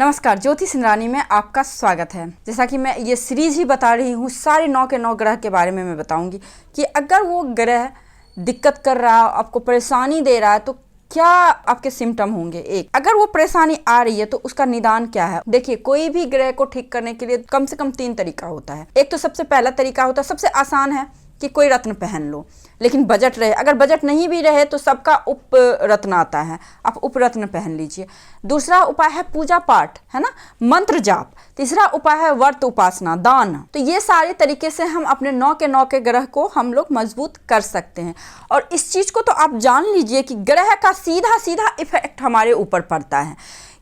नमस्कार, ज्योति सिंधरानी में आपका स्वागत है। जैसा कि मैं ये सीरीज ही बता रही हूँ, सारे 9 के 9 ग्रह के बारे में मैं बताऊंगी कि अगर वो ग्रह दिक्कत कर रहा है, आपको परेशानी दे रहा है, तो क्या आपके सिम्टम होंगे। एक, अगर वो परेशानी आ रही है तो उसका निदान क्या है। देखिए, कोई भी ग्रह को ठीक करने के लिए कम से कम 3 तरीका होता है। एक तो सबसे पहला तरीका होता है, सबसे आसान है कि कोई रत्न पहन लो, लेकिन बजट रहे। अगर बजट नहीं भी रहे तो सबका उप रत्न आता है, आप उप रत्न पहन लीजिए। दूसरा उपाय है पूजा पाठ, है ना, मंत्र जाप। तीसरा उपाय है व्रत, उपासना, दान। तो ये सारे तरीके से हम अपने 9 के 9 के ग्रह को हम लोग मजबूत कर सकते हैं। और इस चीज को तो आप जान लीजिए कि ग्रह का सीधा सीधा इफेक्ट हमारे ऊपर पड़ता है।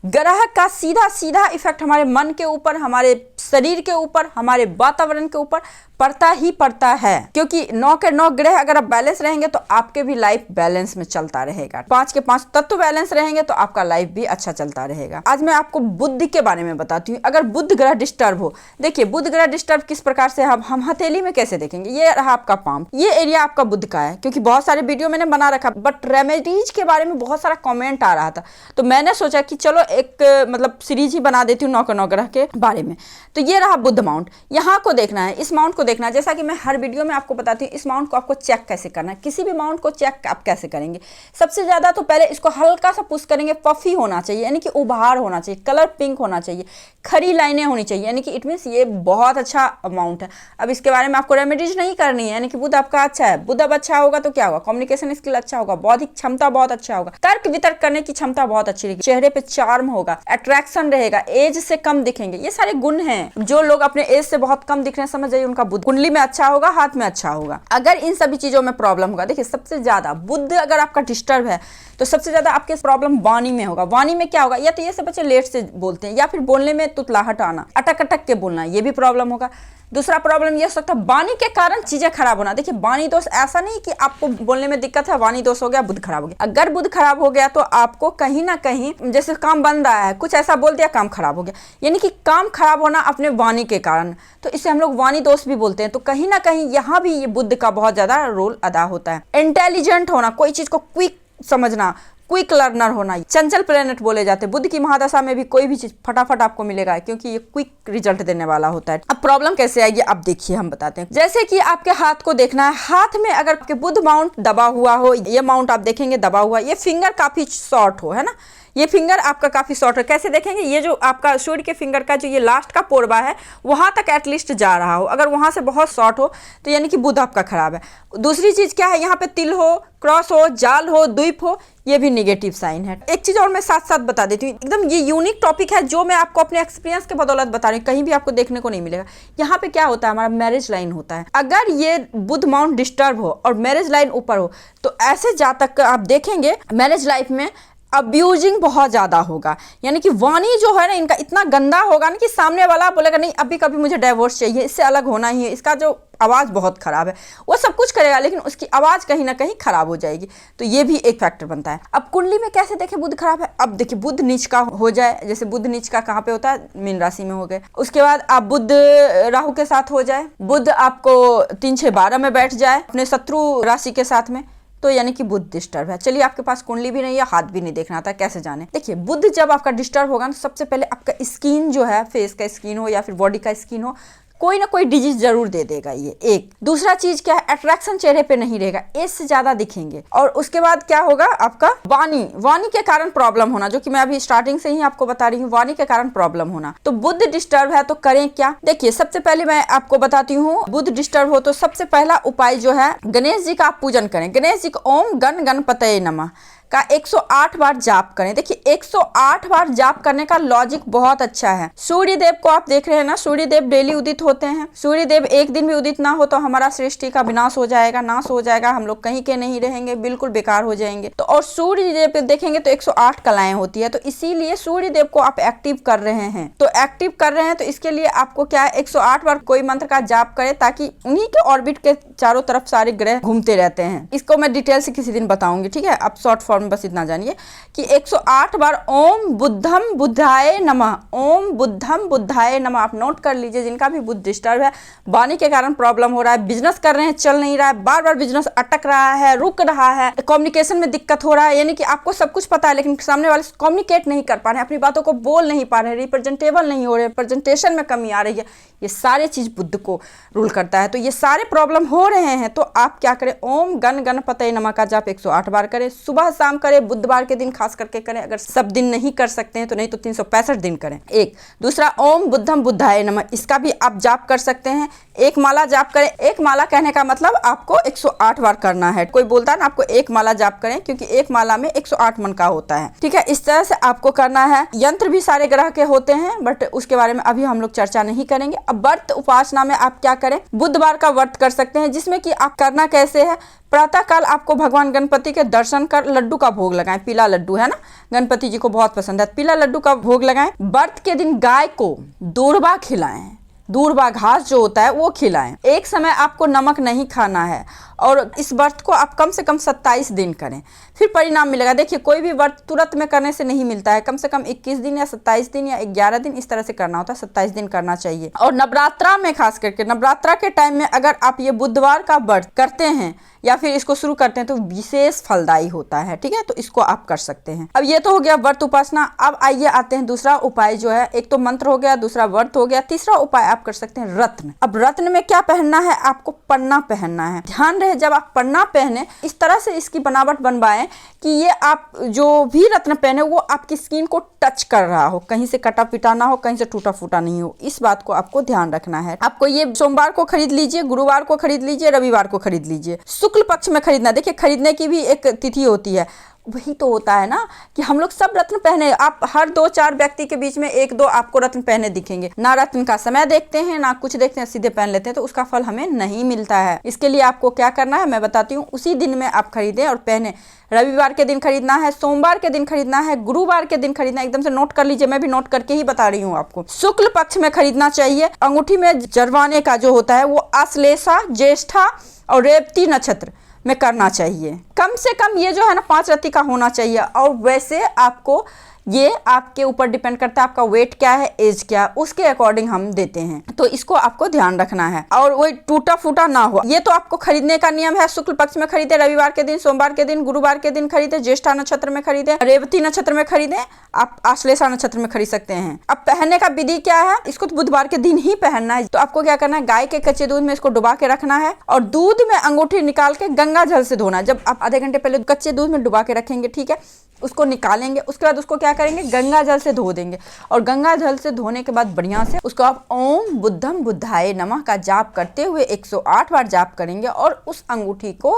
ग्रह का सीधा सीधा इफेक्ट हमारे मन के ऊपर, हमारे शरीर के ऊपर, हमारे वातावरण के ऊपर पड़ता ही पड़ता है। क्योंकि 9 के 9 ग्रह अगर आप बैलेंस रहेंगे तो आपके भी लाइफ बैलेंस में चलता रहेगा। 5 के 5 तत्व बैलेंस रहेंगे तो आपका लाइफ भी अच्छा चलता रहेगा। आज मैं आपको बुध के बारे में बताती हूँ। अगर बुध ग्रह डिस्टर्ब हो, देखिए बुध ग्रह डिस्टर्ब किस प्रकार से हम हथेली में कैसे देखेंगे। ये रहा आपका पाम, ये एरिया आपका बुध का है। क्योंकि बहुत सारे वीडियो मैंने बना रखा, बट रेमेडीज के बारे में बहुत सारा कॉमेंट आ रहा था, तो मैंने सोचा कि चलो एक मतलब सीरीज ही बना देती हूँ 9 के 9 ग्रह के बारे में। तो ये रहा बुध माउंट, यहाँ को देखना है, इस माउंट को देखना है। जैसा कि मैं हर वीडियो में आपको बताती हूँ, इस माउंट को आपको चेक कैसे करना है। किसी भी माउंट को चेक आप कैसे करेंगे, सबसे ज्यादा तो पहले इसको हल्का सा पुश करेंगे। पफी होना चाहिए, यानी कि उभार होना चाहिए, कलर पिंक होना चाहिए, खरी लाइनें होनी चाहिए, यानी कि इट मीन्स ये बहुत अच्छा अमाउंट है। अब इसके बारे में आपको रेमेडीज नहीं करनी है, यानी कि बुध आपका अच्छा है। बुध अब अच्छा होगा तो क्या होगा, कम्युनिकेशन स्किल अच्छा होगा, बौद्धिक क्षमता बहुत अच्छा होगा, तर्क वितर्क करने की क्षमता बहुत अच्छी रहेगी, चेहरे पे चार्म होगा, अट्रैक्शन रहेगा, एज से कम दिखेंगे। ये सारे गुण हैं। जो लोग अपने एज से बहुत कम दिख रहे हैं, समझ जाइए उनका बुध कुंडली में अच्छा होगा, हाथ में अच्छा होगा। अगर इन सभी चीजों में प्रॉब्लम होगा, देखिए सबसे ज्यादा बुध अगर आपका डिस्टर्ब है तो सबसे ज्यादा आपके प्रॉब्लम वाणी में होगा। वाणी में क्या होगा, या तो ये सब बच्चे लेट से बोलते हैं, या फिर बोलने में तुतलाहट आना, अटक अटक के बोलना, ये भी प्रॉब्लम होगा। दूसरा प्रॉब्लम ये हो सकता है वाणी के कारण चीजें खराब होना। देखिए वाणी दोष ऐसा नहीं कि आपको बोलने में दिक्कत है, वाणी दोष हो गया, बुध खराब हो गया। अगर बुध खराब हो गया तो आपको कहीं ना कहीं जैसे काम बन रहा है, कुछ ऐसा बोल दिया, काम खराब हो गया, यानी कि काम खराब होना अपने वाणी के कारण। तो इसे हम लोग वाणी दोष भी बोलते हैं। तो कहीं ना कहीं यहाँ भी ये बुध का बहुत ज्यादा रोल अदा होता है। इंटेलिजेंट होना, कोई चीज को क्विक समझना, क्विक लर्नर होना, चंचल प्लेनेट बोले जाते हैं। बुध की महादशा में भी कोई भी चीज फटाफट आपको मिलेगा, क्योंकि ये क्विक रिजल्ट देने वाला होता है। अब प्रॉब्लम कैसे आएगी, अब देखिए हम बताते हैं। जैसे कि आपके हाथ को देखना है, हाथ में अगर आपके बुध माउंट दबा हुआ हो, ये माउंट आप देखेंगे दबा हुआ, ये फिंगर काफी शॉर्ट हो, है ना, ये फिंगर आपका काफी शॉर्ट है। कैसे देखेंगे, ये जो आपका सूर्य के फिंगर का जो ये लास्ट का पोरबा है वहां तक एटलीस्ट जा रहा हो। अगर वहां से बहुत शॉर्ट हो तो यानी कि बुध आपका खराब है। दूसरी चीज क्या है, यहाँ पे तिल हो, क्रॉस हो, जाल हो, द्वीप हो, ये भी निगेटिव साइन है। एक चीज और मैं साथ साथ बता देती हूँ, एकदम ये यूनिक टॉपिक है जो मैं आपको अपने एक्सपीरियंस के बदौलत बता रही हूँ, कहीं भी आपको देखने को नहीं मिलेगा। यहाँ पे क्या होता है, हमारा मैरिज लाइन होता है। अगर ये बुध माउंट डिस्टर्ब हो और मैरिज लाइन ऊपर हो तो ऐसे जातक आप देखेंगे मैरिज लाइफ में अब्यूजिंग बहुत ज्यादा होगा, यानी कि वाणी जो है ना इनका इतना गंदा होगा ना कि सामने वाला बोलेगा नहीं अभी कभी मुझे डाइवोर्स चाहिए, इससे अलग होना ही है, इसका जो आवाज बहुत खराब है। वो सब कुछ करेगा लेकिन उसकी आवाज कहीं ना कहीं खराब हो जाएगी। तो ये भी एक फैक्टर बनता है। अब कुंडली में कैसे देखें बुध खराब है, अब देखिए बुध नीच का हो जाए, जैसे बुध नीच का कहाँ पे होता है, मीन राशि में हो गए। उसके बाद आप बुध राहु के साथ हो जाए, बुध आपको 3 6 12 में बैठ जाए अपने शत्रु राशि के साथ में, तो यानी कि बुध डिस्टर्ब है। चलिए आपके पास कुंडली भी नहीं है, हाथ भी नहीं देखना आता, कैसे जाने। देखिए बुध जब आपका डिस्टर्ब होगा ना, सबसे पहले आपका स्किन जो है, फेस का स्किन हो या फिर बॉडी का स्किन हो, कोई ना कोई डिजीज जरूर दे देगा ये। एक दूसरा चीज क्या है, अट्रैक्शन चेहरे पे नहीं रहेगा, एज से ज्यादा दिखेंगे। और उसके बाद क्या होगा, आपका वाणी के कारण प्रॉब्लम होना, जो कि मैं अभी स्टार्टिंग से ही आपको बता रही हूँ, वाणी के कारण प्रॉब्लम होना। तो बुध डिस्टर्ब है तो करें क्या, देखिए सबसे पहले मैं आपको बताती हूँ, बुध डिस्टर्ब हो तो सबसे पहला उपाय जो है, गणेश जी का आप पूजन करें। गणेश जी को ओम गण गणपतये नमः का 108 बार जाप करें। देखिए 108 बार जाप करने का लॉजिक बहुत अच्छा है। सूर्य देव को आप देख रहे हैं ना, सूर्य देव डेली उदित होते हैं। सूर्य देव एक दिन भी उदित ना हो तो हमारा सृष्टि का विनाश हो जाएगा, नाश हो जाएगा, हम लोग कहीं के नहीं रहेंगे, बिल्कुल बेकार हो जाएंगे। तो और सूर्य देव पे देखेंगे तो 108 कलाएं होती है, तो इसीलिए सूर्य देव को आप एक्टिव कर रहे हैं। तो एक्टिव कर रहे हैं तो इसके लिए आपको क्या है, 108 बार कोई मंत्र का जाप करें, ताकि उन्हीं के ऑर्बिट के चारों तरफ सारे ग्रह घूमते रहते हैं। इसको मैं डिटेल से किसी दिन बताऊंगी, ठीक है, आप शॉर्ट फॉर्म में बस इतना जानिए कि 108 बार ओम बुद्धम बुद्धाय नमः, ओम बुद्धम बुद्धाय नमः आप नोट कर लीजिए। जिनका भी बुद्ध डिस्टर्ब है, वाणी के कारण प्रॉब्लम हो रहा है, बिजनेस कर रहे हैं चल नहीं रहा है, बार बार बिजनेस अटक रहा है, रुक रहा है, कम्युनिकेशन में दिक्कत हो रहा है, यानी कि आपको सब कुछ पता है लेकिन सामने वाले से कम्युनिकेट नहीं कर पा रहे हैं, अपनी बातों को बोल नहीं पा रहे हैं, रिप्रेजेंटेबल नहीं हो रहे, प्रेजेंटेशन में कमी आ रही है, ये सारे चीज बुद्ध को रूल करता है। तो ये सारे प्रॉब्लम हो रहे हैं तो आप क्या करें, ओम गण गणपतये नमः का जाप 108 बार करें, सुबह शाम करें, बुधवार के दिन खास करके करें, अगर सब दिन नहीं कर सकते हैं तो नहीं तो 365 दिन करें। एक दूसरा ओम बुद्धम बुद्धाय नमः, इसका भी आप जाप कर सकते हैं, एक माला जाप करें। एक माला कहने का मतलब आपको 108 बार करना है। कोई बोलता है ना आपको एक माला जाप करें, क्योंकि एक माला में 108 मन का होता है, ठीक है। इस तरह से आपको करना है। यंत्र भी सारे ग्रह के होते हैं बट उसके बारे में अभी हम लोग चर्चा नहीं करेंगे। अब व्रत उपासना में आप क्या करें, बुधवार का व्रत कर सकते हैं, जिसमें कि आप करना कैसे है, प्रातः काल आपको भगवान गणपति के दर्शन कर लड्डू का भोग लगाएं, पीला लड्डू है ना, गणपति जी को बहुत पसंद है, पीला लड्डू का भोग लगाएं। व्रत के दिन गाय को दूर्वा खिलाएं, दूर्वा घास जो होता है वो खिलाएं। एक समय आपको नमक नहीं खाना है और इस व्रत को आप कम से कम 27 दिन करें, फिर परिणाम मिलेगा। देखिए कोई भी व्रत तुरंत में करने से नहीं मिलता है, कम से कम 21 दिन या 27 दिन या 11 दिन इस तरह से करना होता है, 27 दिन करना चाहिए। और नवरात्रा में खास करके नवरात्रा के टाइम में अगर आप ये बुधवार का व्रत करते हैं या फिर इसको शुरू करते हैं तो विशेष फलदायी होता है, ठीक है। तो इसको आप कर सकते हैं। अब ये तो हो गया व्रत उपासना। अब आइए आते हैं दूसरा उपाय जो है, एक तो मंत्र हो गया, दूसरा व्रत हो गया, तीसरा उपाय आप कर सकते हैं रत्न। अब रत्न में क्या पहनना है, आपको पन्ना पहनना है। ध्यान रहे जब आप पन्ना पहने इस तरह से इसकी बनावट बनवाएं कि ये आप जो भी रत्न पहने वो आपकी स्किन को टच कर रहा हो, कहीं से कटा पिटा ना हो, कहीं से टूटा फूटा नहीं हो, इस बात को आपको ध्यान रखना है। आपको ये सोमवार को खरीद लीजिए, गुरुवार को खरीद लीजिए, रविवार को खरीद लीजिए, शुक्ल पक्ष में खरीदना। देखिए खरीदने की भी एक तिथि होती है, वही तो होता है ना कि हम लोग सब रत्न पहने, आप हर 2-4 व्यक्ति के बीच में 1-2 आपको रत्न पहने दिखेंगे, ना रत्न का समय देखते हैं ना कुछ देखते हैं, सीधे पहन लेते हैं, तो उसका फल हमें नहीं मिलता है। इसके लिए आपको क्या करना है मैं बताती हूँ, उसी दिन में आप खरीदें और पहने। रविवार के दिन खरीदना है, सोमवार के दिन खरीदना है, गुरुवार के दिन खरीदना है, एकदम से नोट कर लीजिए, मैं भी नोट करके ही बता रही हूँ आपको। शुक्ल पक्ष में खरीदना चाहिए। अंगूठी में जरवाने का जो होता है वो आश्लेषा, ज्येष्ठा और रेवती नक्षत्र में करना चाहिए। कम से कम ये जो है ना 5 रत्ती का होना चाहिए। और वैसे आपको ये आपके ऊपर डिपेंड करता है, आपका वेट क्या है, एज क्या है, उसके अकॉर्डिंग हम देते हैं, तो इसको आपको ध्यान रखना है। और वो टूटा फूटा ना हो, ये तो आपको खरीदने का नियम है। शुक्ल पक्ष में खरीदे, रविवार के दिन, सोमवार के दिन, गुरुवार के दिन खरीदे, ज्येष्ठा नक्षत्र में खरीदे, रेवती नक्षत्र में खरीदे, आप आश्लेषा नक्षत्र में खरीद सकते हैं। अब पहनने का विधि क्या है, इसको तो बुधवार के दिन ही पहनना है। तो आपको क्या करना है, गाय के कच्चे दूध में इसको डुबा के रखना है और दूध में अंगूठी निकाल के गंगा जल से धोना है। जब आप आधे घंटे पहले कच्चे दूध में डुबा के रखेंगे, ठीक है, उसको निकालेंगे, उसके बाद उसको क्या करेंगे, गंगा जल से धो देंगे। और गंगा जल से धोने के बाद बढ़िया से उसको आप ओम बुद्धम बुद्धाय नमः का जाप करते हुए 108 बार जाप करेंगे और उस अंगूठी को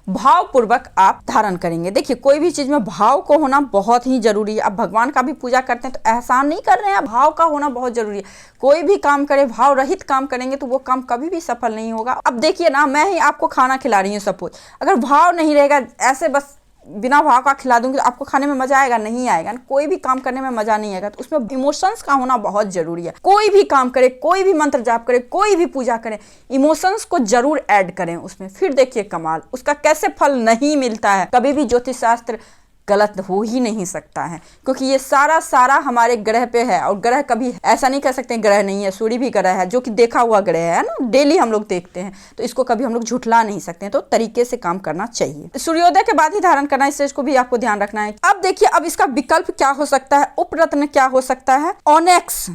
भावपूर्वक आप धारण करेंगे। देखिए कोई भी चीज में भाव को होना बहुत ही जरूरी है। अब भगवान का भी पूजा करते हैं तो एहसान नहीं कर रहे हैं, भाव का होना बहुत जरूरी है। कोई भी काम करे, भाव रहित काम करेंगे तो वो काम कभी भी सफल नहीं होगा। अब देखिए ना, मैं ही आपको खाना खिला रही हूँ सपोज, अगर भाव नहीं रहेगा, ऐसे बस बिना भाव का खिला दूंगी तो आपको खाने में मजा आएगा, नहीं आएगा। कोई भी काम करने में मजा नहीं आएगा, तो उसमें इमोशंस का होना बहुत जरूरी है। कोई भी काम करे, कोई भी मंत्र जाप करे, कोई भी पूजा करे, इमोशंस को जरूर ऐड करें उसमें, फिर देखिए कमाल, उसका कैसे फल नहीं मिलता है। कभी भी ज्योतिष शास्त्र गलत हो ही नहीं सकता है, क्योंकि ये सारा हमारे ग्रह पे है। और ग्रह कभी ऐसा नहीं कह सकते ग्रह नहीं है, सूर्य भी ग्रह है, जो कि देखा हुआ ग्रह है ना, डेली हम लोग देखते हैं, तो इसको कभी हम लोग झुठला नहीं सकते हैं। तो तरीके से काम करना चाहिए। सूर्योदय के बाद ही धारण करना, इस चीज को भी आपको ध्यान रखना है। अब देखिए, अब इसका विकल्प क्या हो सकता है, उपरत्न क्या हो सकता है, ओनेक्स,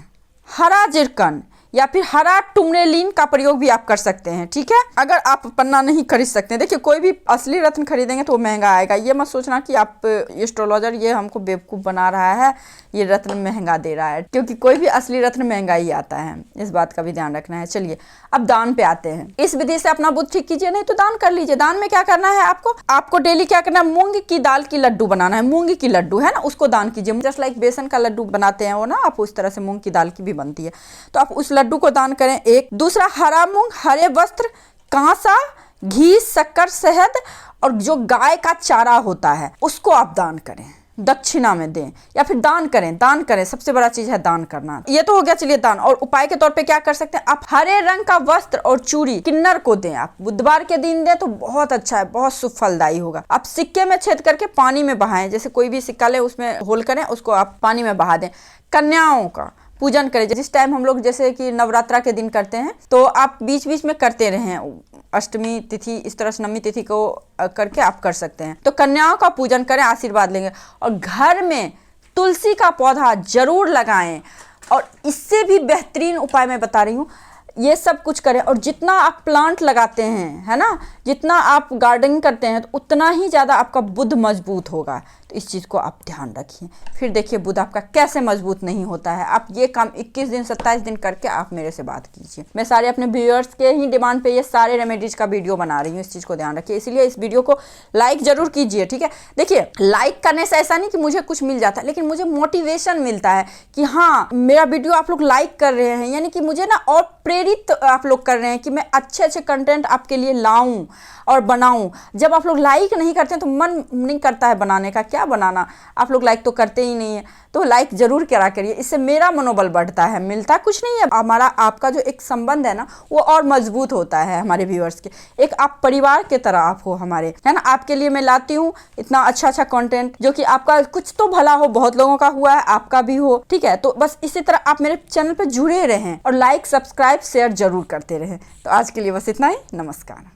हरा जिरकन या फिर हरा टुमरेलिन का प्रयोग भी आप कर सकते हैं, ठीक है। अगर आप पन्ना नहीं खरीद सकते हैं, देखिए कोई भी असली रत्न खरीदेंगे तो महंगा आएगा। ये मत सोचना कि आप एस्ट्रोलॉजर ये हमको बेवकूफ़ बना रहा है, ये रत्न महंगा दे रहा है, क्योंकि कोई भी असली रत्न महंगा ही आता है, इस बात का भी ध्यान रखना है। चलिए अब दान पे आते हैं। इस विधि से अपना बुद्ध ठीक कीजिए, नहीं तो दान कर लीजिए। दान में क्या करना है आपको डेली क्या करना है, मूंग की दाल की लड्डू बनाना है, मूंग की लड्डू है ना, उसको दान कीजिए। जस्ट लाइक बेसन का लड्डू बनाते हैं वो ना, आप उस तरह से मूंग की दाल की भी बनती है, तो आप उस लड्डू को दान करें। एक दूसरा हरा मूंग, हरे वस्त्र, कांसा, घी, शक्कर, शहद और जो गाय का चारा होता है उसको आप दान करें। दक्षिणा में दें या फिर दान करें। दान करें, सबसे बड़ा चीज है दान करना। ये तो हो गया चलिए दान। और उपाय के तौर पे क्या कर सकते हैं, आप हरे रंग का वस्त्र और चूड़ी किन्नर को दें। आप बुधवार के दिन दें तो बहुत अच्छा है, बहुत शुभ फलदायी होगा। आप सिक्के में छेद करके पानी में बहाएं, जैसे कोई भी सिक्का ले उसमें होल करें, उसको आप पानी में बहा दें। कन्याओं का पूजन करें, जिस टाइम हम लोग जैसे कि नवरात्रा के दिन करते हैं तो आप बीच बीच में करते रहें, अष्टमी तिथि इस तरह से नवमी तिथि को करके आप कर सकते हैं। तो कन्याओं का पूजन करें, आशीर्वाद लेंगे। और घर में तुलसी का पौधा जरूर लगाएं। और इससे भी बेहतरीन उपाय मैं बता रही हूँ, ये सब कुछ करें। और जितना आप प्लांट लगाते हैं, है ना, जितना आप गार्डनिंग करते हैं तो उतना ही ज़्यादा आपका बुध मजबूत होगा। तो इस चीज़ को आप ध्यान रखिए। फिर देखिए बुध आपका कैसे मजबूत नहीं होता है। आप ये काम 21 दिन 27 दिन करके आप मेरे से बात कीजिए। मैं सारे अपने व्यूअर्स के ही डिमांड पे ये सारे रेमेडीज का वीडियो बना रही हूँ, इस चीज़ को ध्यान रखिए। इसीलिए इस वीडियो को लाइक जरूर कीजिए, ठीक है। देखिए लाइक करने से ऐसा नहीं कि मुझे कुछ मिल जाता है, लेकिन मुझे मोटिवेशन मिलता है कि हाँ मेरा वीडियो आप लोग लाइक कर रहे हैं, यानी कि मुझे ना और प्रेरित आप लोग कर रहे हैं कि मैं अच्छे अच्छे कंटेंट आपके लिए लाऊं और बनाऊं। जब आप लोग लाइक नहीं करते हैं तो मन नहीं करता है बनाने का, क्या बनाना। आप लोग लाइक तो करते ही नहीं है, तो लाइक जरूर करा करिए, इससे मेरा मनोबल बढ़ता है। मिलता कुछ नहीं है, हमारा आपका जो एक संबंध है ना वो और मजबूत होता है हमारे व्यूअर्स के। एक आप परिवार के तरह आप हो हमारे, है ना। आपके लिए मैं लाती हूँ इतना अच्छा अच्छा कंटेंट जो कि आपका कुछ तो भला हो, बहुत लोगों का हुआ है, आपका भी हो, ठीक है। तो बस इसी तरह आप मेरे चैनल पर जुड़े रहें और लाइक सब्सक्राइब शेयर जरूर करते रहें। तो आज के लिए बस इतना ही, नमस्कार।